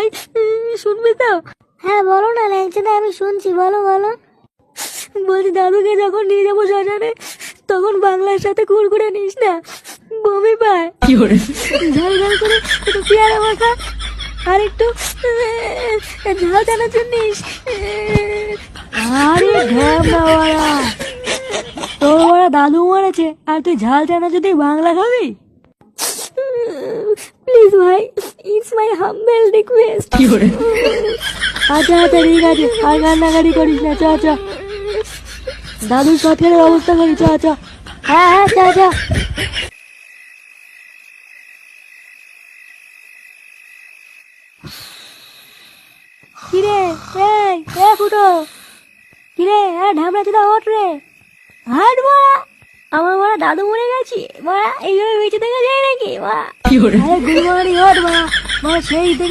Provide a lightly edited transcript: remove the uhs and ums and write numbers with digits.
ভাই, শুনবে তো? হ্যাঁ বলো না ল্যাংচাদা, আমি শুনছি, বলো বলো। বলছি দাদুকে যখন নিয়ে যাবো শ্মশানে, তখন বাংলার সাথে কুড়কুড়ে নিস না, বমি পায়। ঝাল ঝাল করে একটু পেয়ারা মাখা, আর একটু ঝাল চানাচুর নিস। আরে ঢ্যামনা ওরা, তোর ওরা দাদু মারেছে আর তুই ঝাল চানা যদি বাংলা খাবি? প্লিজ ভাই, ইটস মাই হাম্বেল রিকোয়েস্ট। আচ্ছা আচ্ছা ঠিক আছে, আর কান্নাকাটি করিস না, চ চ, দাদুর সৎকারের ব্যবস্থা করি, চ চ। হ্যাঁ হ্যাঁ, চ চ। কিরে এই ফুটো, কিরে ঢামড়া চুদা, ওঠ রে, হাট মারা। আমার মারা দাদু মরে গেছি মারা, এইভাবে বেঁচে থাকা যায় নাকি মারা? আরে গুড মর্নিং, ওঠ মারা, সেই